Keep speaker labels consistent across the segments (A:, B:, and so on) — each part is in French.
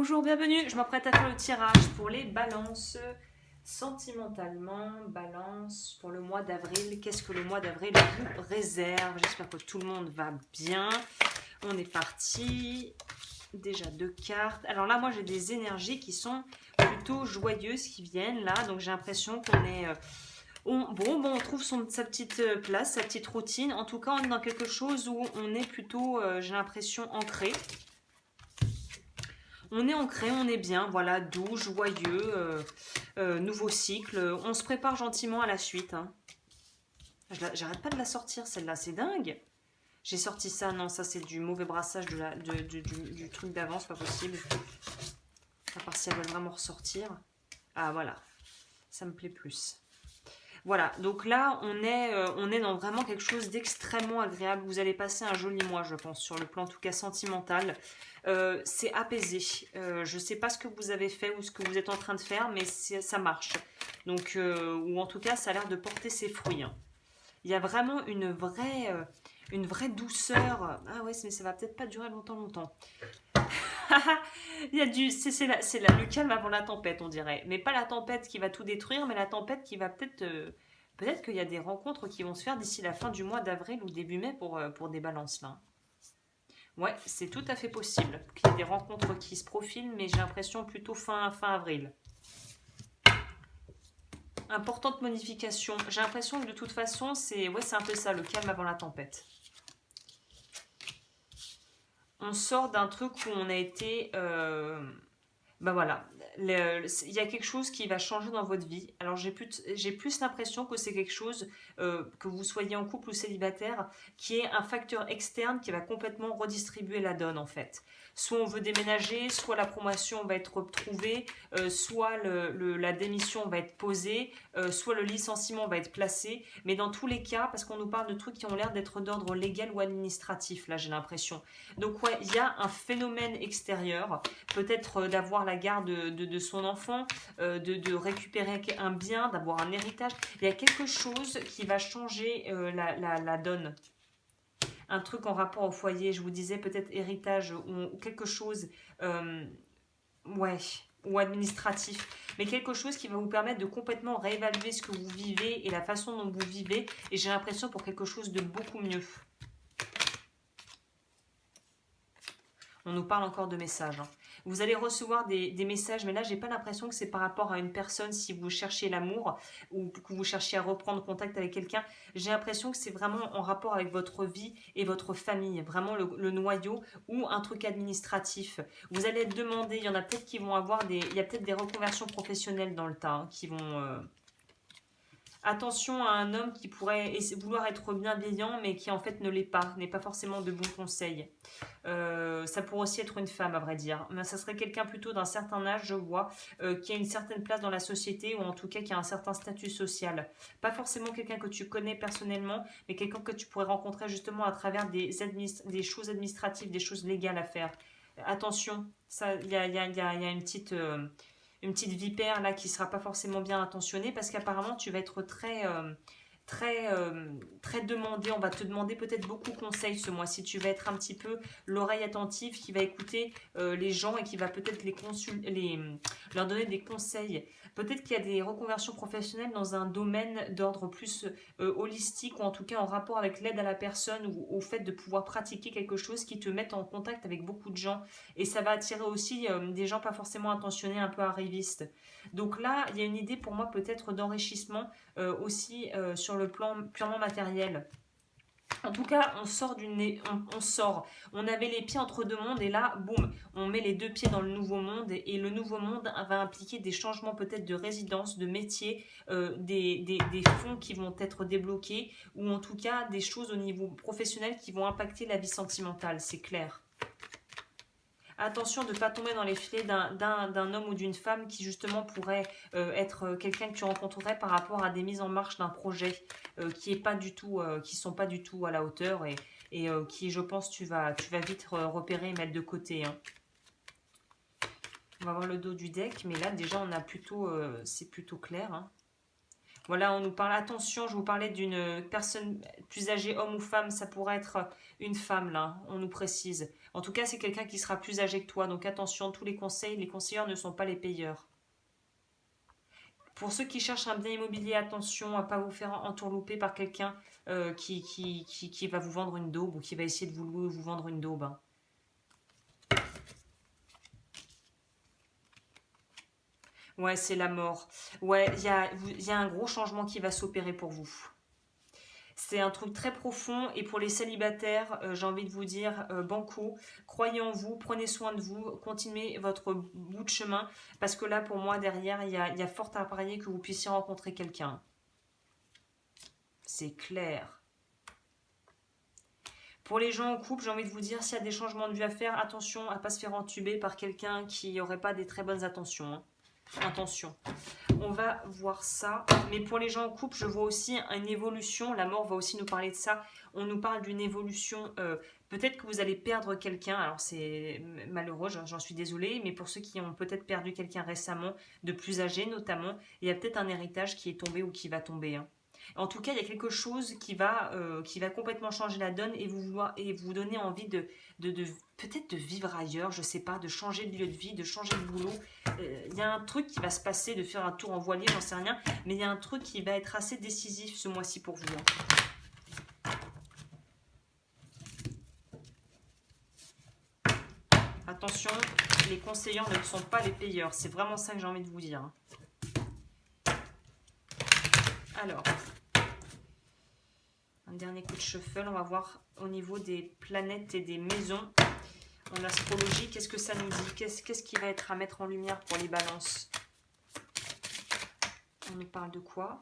A: Bonjour, bienvenue. Je m'apprête à faire le tirage pour les balances sentimentalement. Balance pour le mois d'avril. Qu'est-ce que le mois d'avril vous réserve? J'espère que tout le monde va bien. On est parti. Déjà 2 cartes. Alors là, moi, j'ai des énergies qui sont plutôt joyeuses qui viennent là. Donc j'ai l'impression qu'on est... on trouve sa petite place, sa petite routine. En tout cas, on est dans quelque chose où on est plutôt, j'ai l'impression, ancré. On est ancré, on est bien, voilà, doux, joyeux, nouveau cycle. On se prépare gentiment à la suite. Hein. J'arrête pas de la sortir, celle-là, c'est dingue. J'ai sorti ça, non, ça c'est du mauvais brassage du truc d'avant, c'est pas possible. À part si elle veut vraiment ressortir. Ah voilà, ça me plaît plus. Voilà, donc là, on est dans vraiment quelque chose d'extrêmement agréable. Vous allez passer un joli mois, je pense, sur le plan en tout cas sentimental. C'est apaisé. Je ne sais pas ce que vous avez fait ou ce que vous êtes en train de faire, mais ça marche. Donc, ou en tout cas, ça a l'air de porter ses fruits. Hein. Il y a vraiment une vraie douceur. Ah ouais, mais ça va peut-être pas durer longtemps. Il y a le calme avant la tempête, on dirait. Mais pas la tempête qui va tout détruire, mais la tempête qui va peut-être... peut-être qu'il y a des rencontres qui vont se faire d'ici la fin du mois d'avril ou début mai pour des balances là. Ouais, c'est tout à fait possible qu'il y ait des rencontres qui se profilent, mais j'ai l'impression plutôt fin avril. Importante modification. J'ai l'impression que de toute façon, c'est un peu ça, le calme avant la tempête. On sort d'un truc où on a été... ben voilà, il y a quelque chose qui va changer dans votre vie. Alors j'ai plus l'impression que c'est quelque chose, que vous soyez en couple ou célibataire, qui est un facteur externe qui va complètement redistribuer la donne en fait. Soit on veut déménager, soit la promotion va être trouvée, soit la démission va être posée, soit le licenciement va être placé. Mais dans tous les cas, parce qu'on nous parle de trucs qui ont l'air d'être d'ordre légal ou administratif, là j'ai l'impression. Donc ouais, il y a un phénomène extérieur, peut-être d'avoir la garde de son enfant, de récupérer un bien, d'avoir un héritage. Il y a quelque chose qui va changer la donne. Un truc en rapport au foyer, je vous disais peut-être héritage ou quelque chose, ouais, ou administratif, mais quelque chose qui va vous permettre de complètement réévaluer ce que vous vivez et la façon dont vous vivez, et j'ai l'impression pour quelque chose de beaucoup mieux. On nous parle encore de messages. Hein. Vous allez recevoir des messages, mais là, j'ai pas l'impression que c'est par rapport à une personne si vous cherchez l'amour ou que vous cherchez à reprendre contact avec quelqu'un. J'ai l'impression que c'est vraiment en rapport avec votre vie et votre famille, vraiment le noyau ou un truc administratif. Vous allez être demandé, il y en a peut-être qui vont avoir il y a peut-être des reconversions professionnelles dans le tas hein, qui vont... Attention à un homme qui pourrait vouloir être bienveillant, mais qui en fait ne l'est pas, n'est pas forcément de bons conseils. Ça pourrait aussi être une femme, à vrai dire. Mais ça serait quelqu'un plutôt d'un certain âge, je vois, qui a une certaine place dans la société, ou en tout cas qui a un certain statut social. Pas forcément quelqu'un que tu connais personnellement, mais quelqu'un que tu pourrais rencontrer justement à travers des choses administratives, des choses légales à faire. Attention, il y a une petite vipère là qui sera pas forcément bien intentionnée parce qu'apparemment tu vas être très demandé. On va te demander peut-être beaucoup de conseils ce mois-ci. Tu vas être un petit peu l'oreille attentive qui va écouter les gens et qui va peut-être leur donner des conseils. Peut-être qu'il y a des reconversions professionnelles dans un domaine d'ordre plus holistique ou en tout cas en rapport avec l'aide à la personne ou au fait de pouvoir pratiquer quelque chose qui te mette en contact avec beaucoup de gens. Et ça va attirer aussi des gens pas forcément intentionnés, un peu arrivistes. Donc là, il y a une idée pour moi peut-être d'enrichissement aussi sur le plan purement matériel. En tout cas, on sort. On avait les pieds entre deux mondes et là, boum, on met les deux pieds dans le nouveau monde et le nouveau monde va impliquer des changements peut-être de résidence, de métier, des fonds qui vont être débloqués ou en tout cas des choses au niveau professionnel qui vont impacter la vie sentimentale, c'est clair. Attention de ne pas tomber dans les filets d'un homme ou d'une femme qui justement pourrait être quelqu'un que tu rencontrerais par rapport à des mises en marche d'un projet qui sont pas du tout à la hauteur et qui je pense tu vas vite repérer et mettre de côté. Hein. On va voir le dos du deck, mais là déjà on a c'est plutôt clair. Hein. Voilà, on nous parle, attention, je vous parlais d'une personne plus âgée, homme ou femme, ça pourrait être une femme là, on nous précise. En tout cas, c'est quelqu'un qui sera plus âgé que toi. Donc attention, tous les conseilleurs ne sont pas les payeurs. Pour ceux qui cherchent un bien immobilier, attention à ne pas vous faire entourlouper par quelqu'un qui va vous vendre une daube ou qui va essayer de vous louer ou vous vendre une daube. Ouais, c'est la mort. Ouais, il y a un gros changement qui va s'opérer pour vous. C'est un truc très profond et pour les célibataires, j'ai envie de vous dire, banco, croyez en vous, prenez soin de vous, continuez votre bout de chemin parce que là, pour moi, derrière, il y a fort à parier que vous puissiez rencontrer quelqu'un. C'est clair. Pour les gens en couple, j'ai envie de vous dire, s'il y a des changements de vie à faire, attention à ne pas se faire entuber par quelqu'un qui n'aurait pas des très bonnes intentions. Hein. Intention. On va voir ça. Mais pour les gens en couple, je vois aussi une évolution. La mort va aussi nous parler de ça. On nous parle d'une évolution. Peut-être que vous allez perdre quelqu'un. Alors c'est malheureux, j'en suis désolée. Mais pour ceux qui ont peut-être perdu quelqu'un récemment, de plus âgé notamment, il y a peut-être un héritage qui est tombé ou qui va tomber. Hein. En tout cas, il y a quelque chose qui va complètement changer la donne et vous donner envie de peut-être de vivre ailleurs, je ne sais pas, de changer de lieu de vie, de changer de boulot. Il y a un truc qui va se passer, de faire un tour en voilier, j'en sais rien, mais il y a un truc qui va être assez décisif ce mois-ci pour vous. Attention, les conseillers ne sont pas les payeurs, c'est vraiment ça que j'ai envie de vous dire. Alors, un dernier coup de shuffle, on va voir au niveau des planètes et des maisons. En astrologie, qu'est-ce que ça nous dit? Qu'est-ce qui va être à mettre en lumière pour les balances? On nous parle de quoi?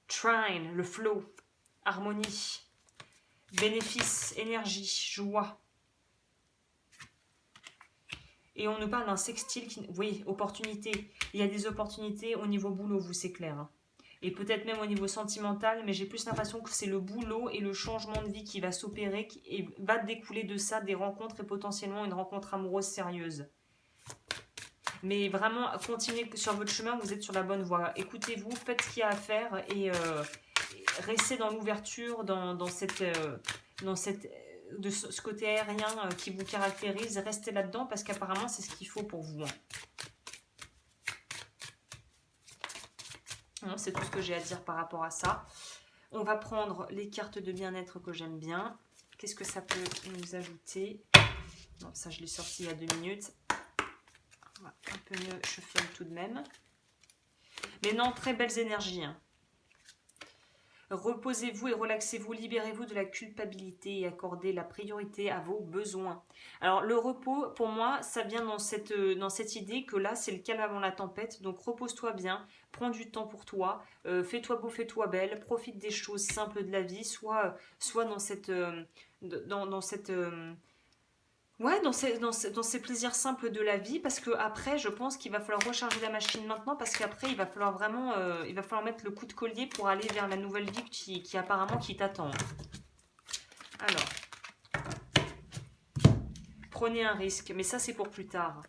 A: Trine, le flow, harmonie, bénéfice, énergie, joie. Et on nous parle d'un sextile, oui, opportunité. Il y a des opportunités au niveau boulot, vous, c'est clair. Hein. Et peut-être même au niveau sentimental, mais j'ai plus l'impression que c'est le boulot et le changement de vie qui va s'opérer et va découler de ça des rencontres et potentiellement une rencontre amoureuse sérieuse. Mais vraiment, continuez sur votre chemin, vous êtes sur la bonne voie. Écoutez-vous, faites ce qu'il y a à faire et restez dans l'ouverture, dans ce côté aérien qui vous caractérise. Restez là-dedans parce qu'apparemment, c'est ce qu'il faut pour vous. C'est tout ce que j'ai à dire par rapport à ça. On va prendre les cartes de bien-être que j'aime bien. Qu'est-ce que ça peut nous ajouter? Non, ça je l'ai sorti il y a 2 minutes. Un peu mieux shuffle tout de même. Mais non, très belles énergies. Hein. Reposez-vous et relaxez-vous, libérez-vous de la culpabilité et accordez la priorité à vos besoins. Alors le repos, pour moi, ça vient dans cette idée que là, c'est le calme avant la tempête. Donc repose-toi bien, prends du temps pour toi, fais-toi beau, fais-toi belle, profite des choses simples de la vie, soit dans cette... Ouais, dans ces plaisirs simples de la vie, parce que après, je pense qu'il va falloir recharger la machine maintenant, parce qu'après, il va falloir vraiment, il va falloir mettre le coup de collier pour aller vers la nouvelle vie qui apparemment qui t'attend. Alors, prenez un risque, mais ça c'est pour plus tard.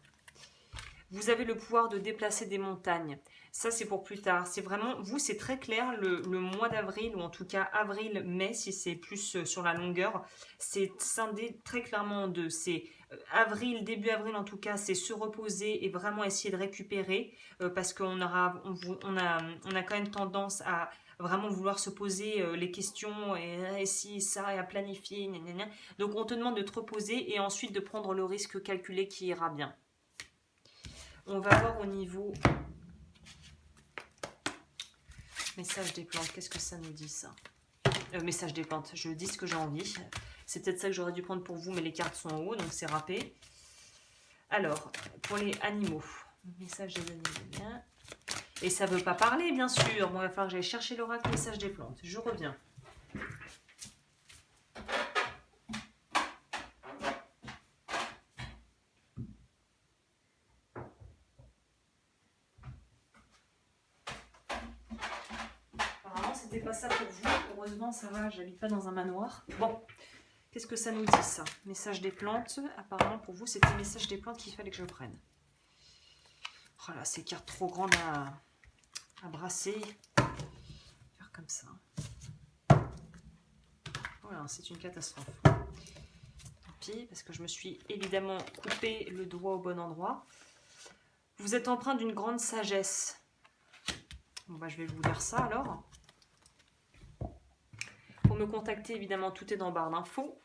A: Vous avez le pouvoir de déplacer des montagnes. Ça, c'est pour plus tard. C'est vraiment, vous, c'est très clair, le mois d'avril, ou en tout cas avril-mai, si c'est plus sur la longueur, c'est scindé très clairement en deux. C'est avril, début avril en tout cas, c'est se reposer et vraiment essayer de récupérer, parce qu'on a quand même tendance à vraiment vouloir se poser les questions, et si, ça, et à planifier, gna gna gna. Donc on te demande de te reposer et ensuite de prendre le risque calculé qui ira bien. On va voir au niveau message des plantes. Qu'est-ce que ça nous dit ça? Message des plantes. Je dis ce que j'ai envie. C'est peut-être ça que j'aurais dû prendre pour vous, mais les cartes sont en haut, donc c'est râpé. Alors, pour les animaux. Message des animaux. Et ça ne veut pas parler, bien sûr. Bon, il va falloir que j'aille chercher l'oracle message des plantes. Je reviens. C'était pas ça pour vous. Heureusement, ça va, j'habite pas dans un manoir. Bon, qu'est-ce que ça nous dit, ça? Message des plantes. Apparemment, pour vous, c'était le message des plantes qu'il fallait que je prenne. Oh là, ces cartes trop grandes à brasser. Faire comme ça. Voilà, c'est une catastrophe. Tant tant pis, parce que je me suis évidemment coupé le doigt au bon endroit. Vous êtes empreint d'une grande sagesse. Bon, bah, je vais vous lire ça alors. Pour me contacter, évidemment, tout est dans barre d'infos.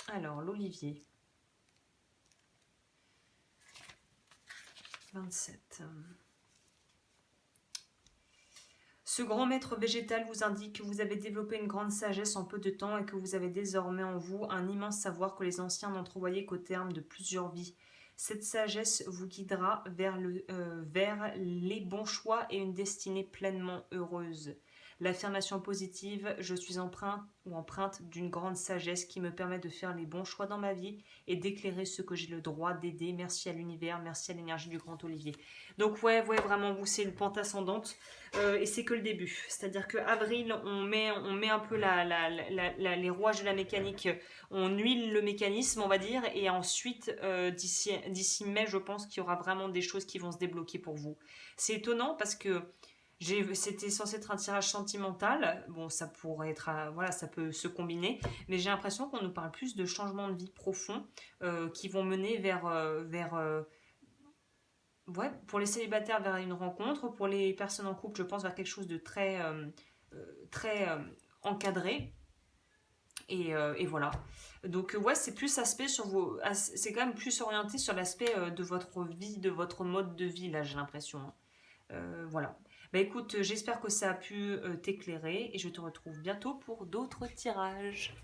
A: Alors, l'olivier. 27. Ce grand maître végétal vous indique que vous avez développé une grande sagesse en peu de temps et que vous avez désormais en vous un immense savoir que les anciens n'entrevoyaient qu'au terme de plusieurs vies. Cette sagesse vous guidera vers les bons choix et une destinée pleinement heureuse. L'affirmation positive « Je suis empreinte d'une grande sagesse qui me permet de faire les bons choix dans ma vie et d'éclairer ceux que j'ai le droit d'aider. Merci à l'univers, merci à l'énergie du grand Olivier. » Donc ouais, vraiment, vous, c'est une pente ascendante et c'est que le début. C'est-à-dire qu'avril, on met un peu les rouages de la mécanique, on huile le mécanisme, on va dire, et ensuite, d'ici mai, je pense qu'il y aura vraiment des choses qui vont se débloquer pour vous. C'est étonnant parce que c'était censé être un tirage sentimental. Bon, ça pourrait être, voilà, ça peut se combiner, mais j'ai l'impression qu'on nous parle plus de changements de vie profonds qui vont mener ouais, pour les célibataires vers une rencontre, pour les personnes en couple, je pense vers quelque chose de très encadré. Et voilà. Donc ouais, c'est plus aspect sur c'est quand même plus orienté sur l'aspect de votre vie, de votre mode de vie là, j'ai l'impression. Voilà. Bah écoute, j'espère que ça a pu t'éclairer et je te retrouve bientôt pour d'autres tirages.